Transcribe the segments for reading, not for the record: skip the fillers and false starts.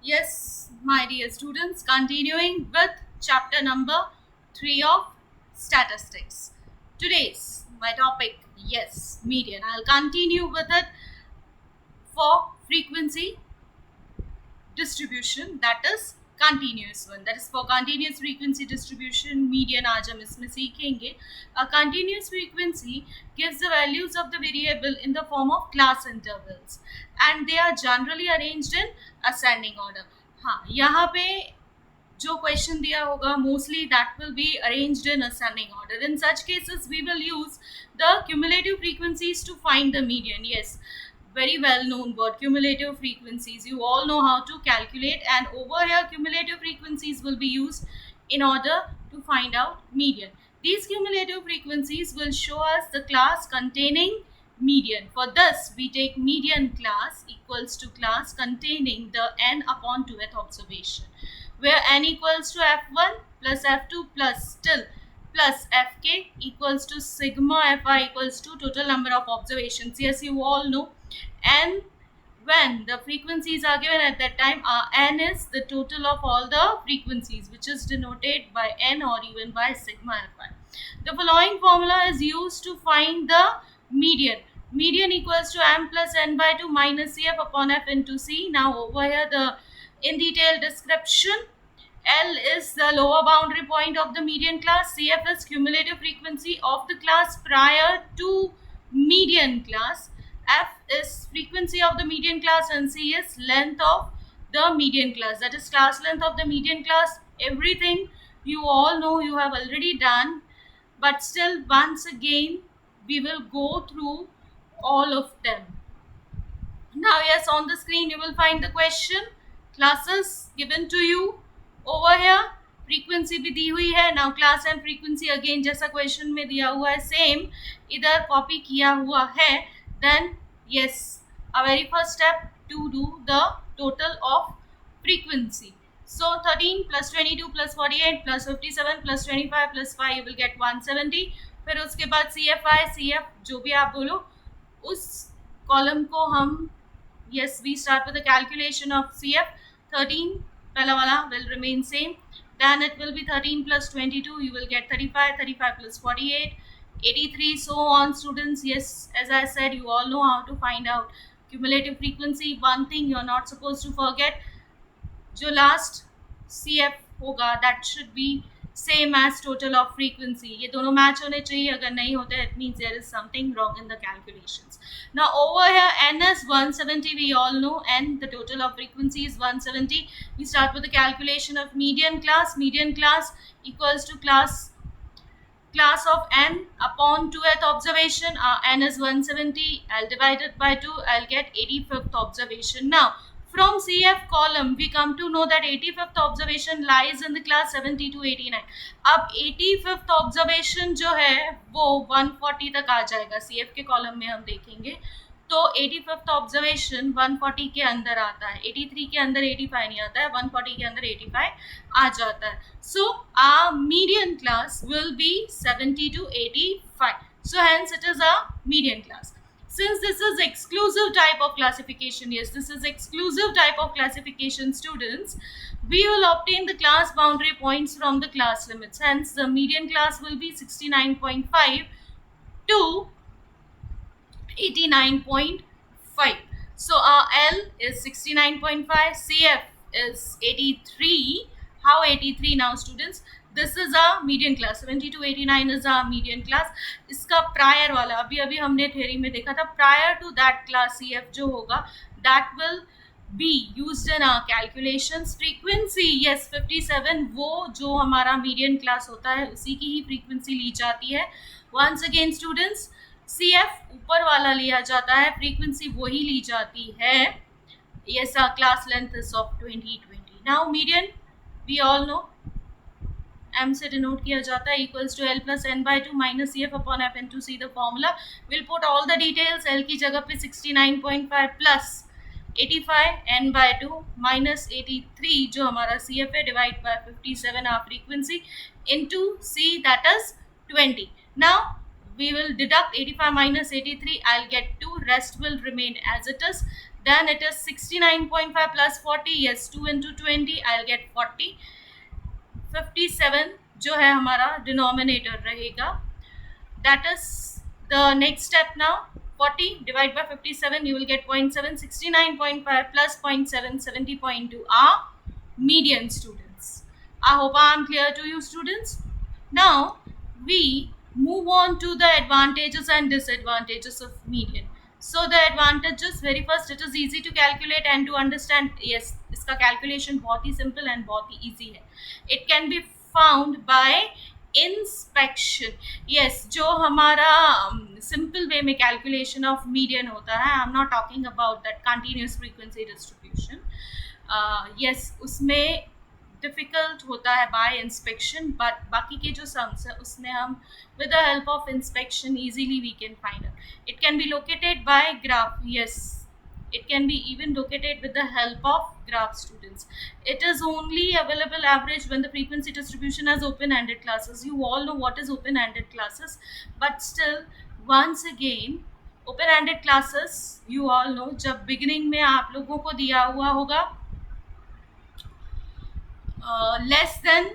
Yes, my dear students, continuing with chapter number 3 of statistics. Today's my topic, yes, median. I'll continue with it for frequency distribution, that is continuous one. That is for continuous frequency distribution, median आज हम इसमें सीखेंगे. A continuous frequency gives the values of the variable in the form of class intervals and they are generally arranged in ascending order. हाँ, यहाँ पे जो question दिया होगा mostly that will be arranged in ascending order. In such cases we will use the cumulative frequencies to find the median. Yes, very well known word, cumulative frequencies. You all know how to calculate, and over here cumulative frequencies will be used in order to find out median. These cumulative frequencies will show us the class containing median. For this we take median class equals to class containing the n upon 2th observation, where n equals to f1 plus f2 plus still plus fk equals to sigma fi equals to total number of observations. Yes, you all know n, when the frequencies are given at that time, n is the total of all the frequencies, which is denoted by n or even by sigma fi. The following formula is used to find the median. Median equals to m plus n by 2 minus cf upon f into c. Now over here the in detail description, L is the lower boundary point of the median class, CF is cumulative frequency of the class prior to median class, F is frequency of the median class, and C is length of the median class, that is class length of the median class. Everything you all know, you have already done, but still once again we will go through all of them. Now yes, on the screen you will find the question, classes given to you. Over here frequency भी दी हुई है. Now class and frequency again जैसा question में दिया हुआ है same इधर copy किया हुआ है. Then yes, a very first step to do the total of frequency. So 13 plus 22 plus 48 plus 57 plus 25 plus 5 you will get 170. फिर उसके बाद सी एफ जो भी आप बोलो उस कॉलम को हम yes we start with the calculation of CF. 13 पहला वाला will remain same, then it will be 13 plus 22, you will get 35, 35 plus 48, 83, so on students. Yes, as I said, you all know how to find out cumulative frequency. One thing you are not supposed to forget, जो last CF होगा that should be same as total of frequency. ये दोनों match होने चाहिए, अगर नहीं होते it means there is something wrong in the calculations. Now over here n is 170, we all know n, the total of frequency is 170. We start with the calculation of median class. Median class equals to class of n upon 2th observation. N is 170, I'll divide it by 2, I'll get 85th observation. Now from CF column we come to know that 85th observation lies in the class 70 to 89. अब 85th observation जो है वो 140 तक आ जाएगा. CF के column में हम देखेंगे तो 85th ऑब्जर्वेशन 140 के अंदर आता है, 83 के अंदर 85 नहीं आता है, 140 के अंदर 85 आ जाता है. सो our median class will be 70 to 85. So hence it is a median class. Since this is exclusive type of classification, yes, this is exclusive type of classification students, we will obtain the class boundary points from the class limits. Hence the median class will be 69.5 to 89.5. So our L is 69.5, CF is 83. How 83 now students? This is our median class. 70 to 89 is our median class. इसका prior वाला अभी हमने theory में देखा था, prior to that class CF जो होगा that will be used in our calculations. Frequency yes 57, वो जो हमारा median class होता है उसी की ही frequency ली जाती है. Once again students, CF ऊपर वाला लिया जाता है, frequency वही ली जाती है. Yes, our class length is of 2020. Now median we all know m से डिनोट किया जाता है, equals to l plus N by 2 minus C F upon F into C the formula. Will put all the details. l की जगह पे 69.5 plus 85 n bye 2 minus 83 जो हमारा C F है divide by 57 our frequency into C that is 20. Now we will deduct 85 minus 83, I'll get 2, rest will remain as it is. then it is 69.5 plus 40, yes 2 into 20 I'll get 40. 57 जो है हमारा denominator रहेगा, that is the next step now. 40 divided by 57 you will get 0.7. 69.5 plus 0.7, 70.2 are median students. I hope I am clear to you students. Now we move on to the advantages and disadvantages of median. So the advantages, very first it is easy to calculate and to understand. Yes, इसका calculation बहुत ही simple and बहुत ही easy है. It can be found by inspection. Yes, जो हमारा simple way में calculation of median होता है, I'm not talking about that continuous frequency distribution. Yes, उसमें डिफ़िकल्ट होता है बाय इंस्पेक्शन, बट बाकी के जो सम्स है उसमें हम with the help of inspection easily we can find out. It can be located by graph. Yes, it can be even located with the help of graph students. It is only available average when the frequency distribution has open-ended classes. You all know what is open-ended classes, but still once again open-ended classes you all know जब beginning में आप लोगों को दिया हुआ होगा less than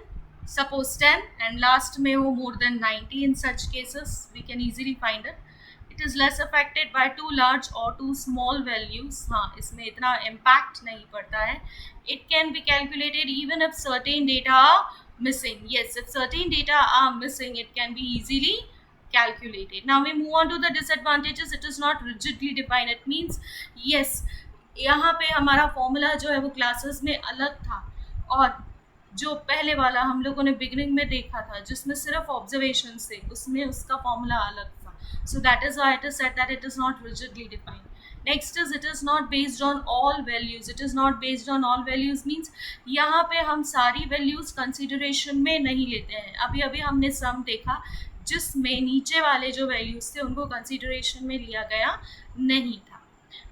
suppose 10 and last में हो more than 90. In such cases we can easily find it. It is less affected by too large or too small values. हाँ, इसमें इतना impact नहीं पड़ता है. It can be calculated even if certain data are missing. Yes, if certain data are missing, it can be easily calculated. Now we move on to the disadvantages. It is not rigidly defined. It means yes, यहाँ पे हमारा formula जो है वो classes में अलग था, और जो पहले वाला हम लोगों ने बिगनिंग में देखा था जिसमें सिर्फ ऑब्जर्वेशन थे, उसमें उसका फॉर्मूला अलग था. So that is why it is said that it is not rigidly defined. Next is it is not based on all values. It is not based on all values means यहाँ पे हम सारी values consideration में नहीं लेते हैं. अभी अभी हमने सम देखा जिसमें नीचे वाले जो वैल्यूज थे उनको कंसिडरेशन में लिया गया नहीं था.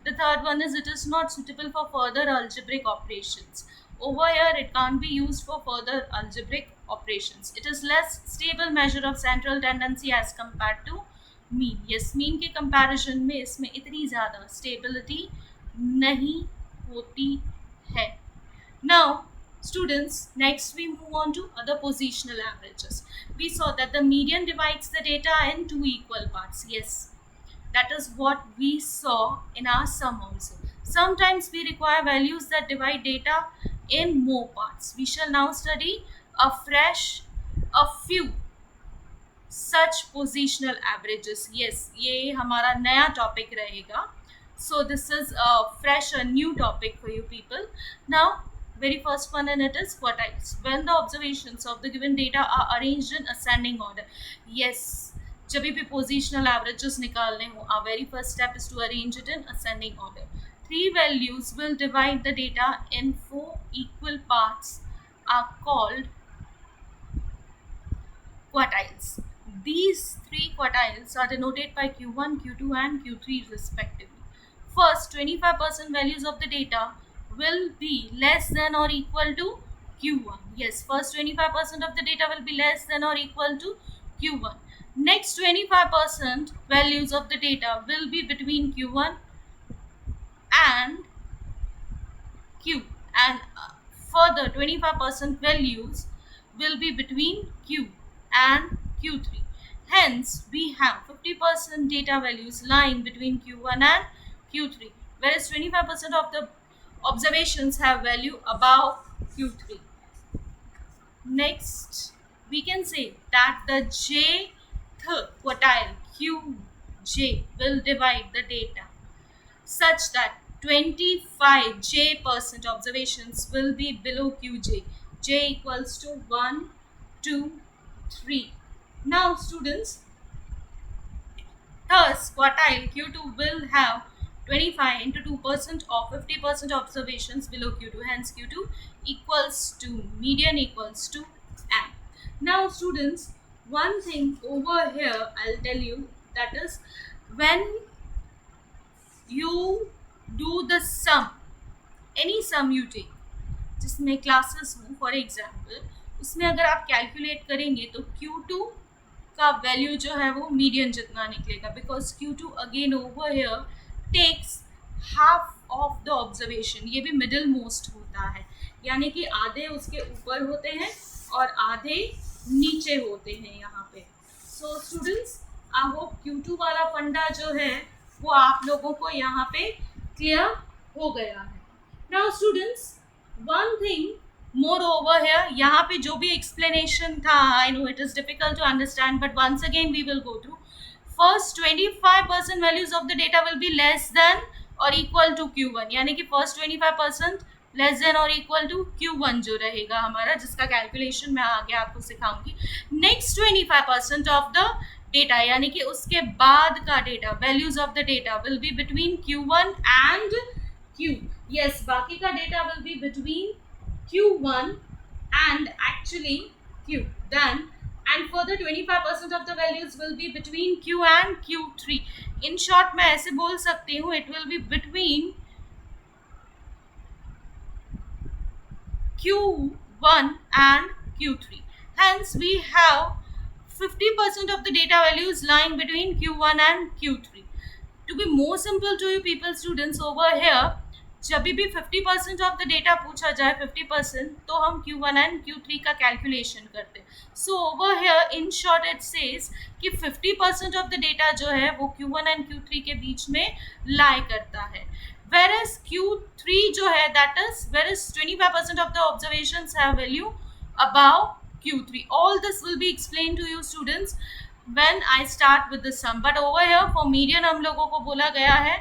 The third one is it is not suitable for further algebraic operations. Over here it can't be used for further algebraic operations. It is less stable measure of central tendency as compared to mean. Yes, mean के comparison में इसमें इतनी ज़्यादा stability नहीं होती है. Now students, next we move on to other positional averages. We saw that the median divides the data in two equal parts. Yes, that is what we saw in our sum also. Sometimes we require values that divide data in more parts. We shall now study a few such positional averages. Yes, ये हमारा नया topic रहेगा. So this is a new topic for you people. Now very first one in it is quartiles. When the observations of the given data are arranged in ascending order. Yes, जब भी positional averages निकालने हो, our very first step is to arrange it in ascending order. 3 values will divide the data in 4 equal parts are called quartiles. These 3 quartiles are denoted by Q1, Q2 and Q3 respectively. First, 25% values of the data will be less than or equal to Q1. Yes, first 25% of the data will be less than or equal to Q1. Next 25% values of the data will be between Q1 and Q, and further 25% values will be between Q and Q3. Hence we have 50% data values lying between Q1 and Q3, whereas 25% of the observations have value above Q3. Next we can say that the jth quartile Qj will divide the data such that 25% observations will be below Qj. J equals to 1, 2, 3. Now students, thus quartile Q2 will have 25 into 2% or 50% observations below Q2. Hence Q2 equals to median equals to M. Now students, one thing over here I'll tell you, that is when you do the sum, any sum you take जिसमें classes हो, for example उसमें अगर आप calculate करेंगे तो Q2 का value जो है वो मीडियन जितना निकलेगा, because Q2 again over here takes half of the observation, ये भी मिडिल मोस्ट होता है, यानी कि आधे उसके ऊपर होते हैं और आधे नीचे होते हैं यहाँ पे। So students, I hope Q2 वाला फंडा जो है वो आप लोगों को यहाँ पे क्लियर हो गया है। Now students, one thing more over here, यहाँ पे जो भी एक्सप्लेनेशन था, I know it is difficult to understand, but once again we will go through. First 25% values of the data will be less than और equal to Q1, यानी कि first 25% less than और equal to Q1 जो रहेगा हमारा, जिसका calculation मैं आगे आपको सिखाऊंगी। नेक्स्ट 25% ऑफ द डेटा, यानी कि उसके बाद का data, values of the data will be between Q1 and Q, yes, बाकी का data will be between Q1 and actually Q, then and further 25% of the values will be between Q and Q3. In short मैं ऐसे बोल सकती हूँ, it will be between Q1 and Q3. Hence we have 50% of the data values lying between Q1 and Q3. To be more simple to you people, students, over here जब भी 50% of the data पूछा जाए 50%, तो हम Q1 and Q3 का calculation करते हैं। So over here in short it says कि 50% ऑफ द डेटा जो है वो Q1 एंड Q3 के बीच में लाई करता है, whereas Q3 जो है that is whereas 25% of the observations have value above Q3. All this will be explained to you students when I start with the sum, but over here for median हम लोगों को बोला गया है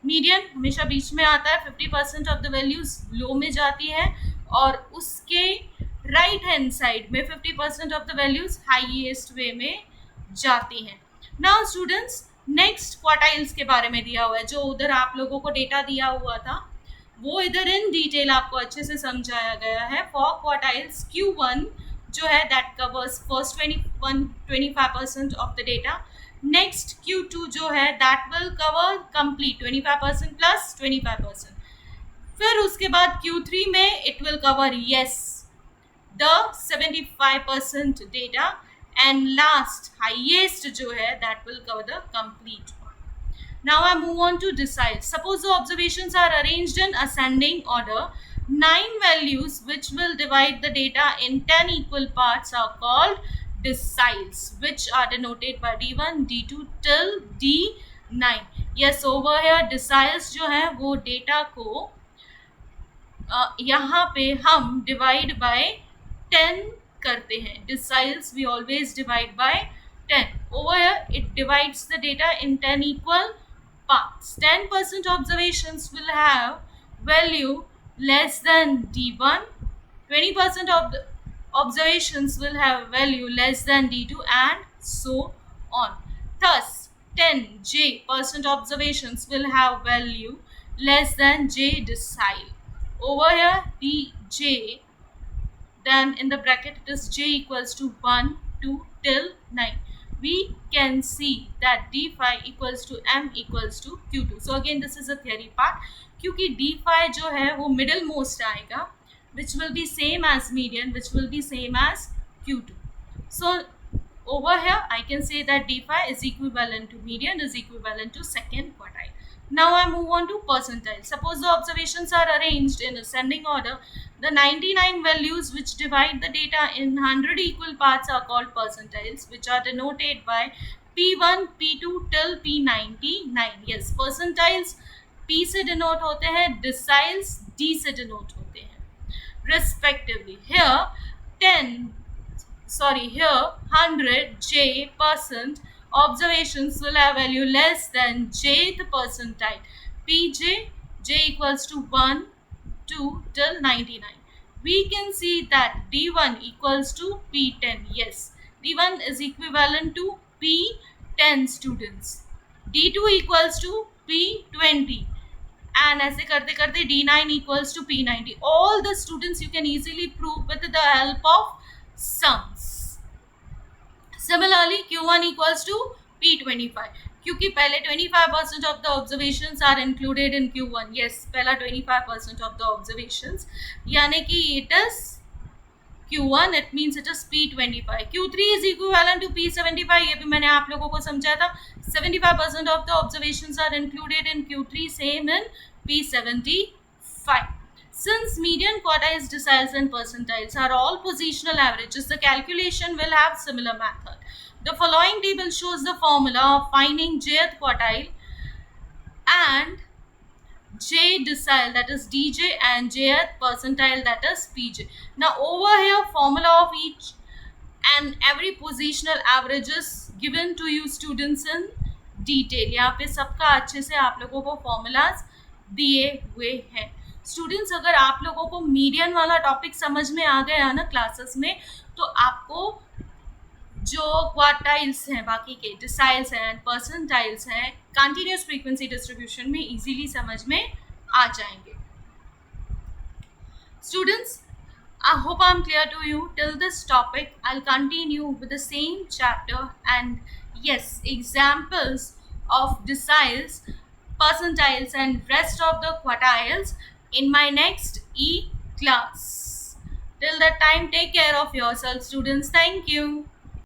median हमेशा बीच में आता है, 50% ऑफ द वैल्यूज लो में जाती है और उसके राइट हैंड साइड में 50% ऑफ द वैल्यूज हाईएस्ट वे में जाती हैं। नाउ स्टूडेंट्स, नेक्स्ट क्वार्टाइल्स के बारे में दिया हुआ है, जो उधर आप लोगों को डेटा दिया हुआ था वो इधर इन डिटेल आपको अच्छे से समझाया गया है। फॉर क्वार्टाइल्स Q1 जो है that covers first 25% of the data. Next Q2 जो है that will cover complete 25% plus 25%। फिर उसके बाद Q3 में it will cover yes the 75% data and last highest जो है that will cover the complete. Now I move on to decile. Suppose the observations are arranged in ascending order. 9 values which will divide the data in 10 equal parts are called deciles, which are denoted by D1, D2 till D9. Yes, over here deciles जो है वो data को यहाँ पे हम divide by 10 करते हैं। Deciles we always divide by 10. Over here it divides the data in 10 equal parts. 10% observations will have value less than D1. 20% of the observations will have value less than D2 and so on. Thus, 10% observations will have value less than J decile. Over here, Dj, then in the bracket it is J equals to 1, 2 till 9. We can see that D5 equals to M equals to Q2. So again this is a theory part, क्योंकि D5 जो है वो middle most आएगा, which will be same as median, which will be same as Q2. So over here I can say that D5 is equivalent to median, is equivalent to second quartile. Now I move on to percentile. Suppose the observations are arranged in ascending order. The 99 values which divide the data in 100 equal parts are called percentiles, which are denoted by P1, P2 till P99. Yes, percentiles P से denote होते हैं, deciles D से denote होते हैं respectively. Here 100 J% observations will have value less than jth percentile. Pj, J equals to 1, 2 till 99. We can see that D1 equals to P10. Yes, D1 is equivalent to P10 students. D2 equals to P20. And ऐसे करते करते D9 equals to P90. All the students you can easily prove with the help of sums. Similarly, Q1 equals to P25. क्योंकि पहले 25% of the observations are included in Q1. Yes, पहला 25% of the observations, यानी कि it is Q1, it means it is P25. Q3 is equivalent to P75. ये भी मैंने आप लोगों को समझाया था. 75% of the observations are included in Q3, same in P75. Since median, quartiles, deciles, and percentiles are all positional averages, the calculation will have similar method. The following table shows the formula of finding jth quartile and j decile, that is dj, and jth percentile, that is pj. Now over here, formula of each and every positional averages given to you students in detail. यहाँ पे सबका अच्छे से आप लोगों को formulas दिए हुए हैं. स्टूडेंट्स, अगर आप लोगों को मीडियन वाला टॉपिक समझ में आ गया ना क्लासेस में, तो आपको जो क्वार्टाइल्स हैं, बाकी के डिसाइल्स हैं, परसेंटाइल्स हैं, कंटिन्यूस फ्रीक्वेंसी डिस्ट्रीब्यूशन में इजीली समझ में आ जाएंगे. Students, I hope I'm clear to you till this topic. I'll continue with the same chapter and yes, examples of deciles, percentiles, and rest of the quartiles in my next E class. Till that time, take care of yourself, students. Thank you.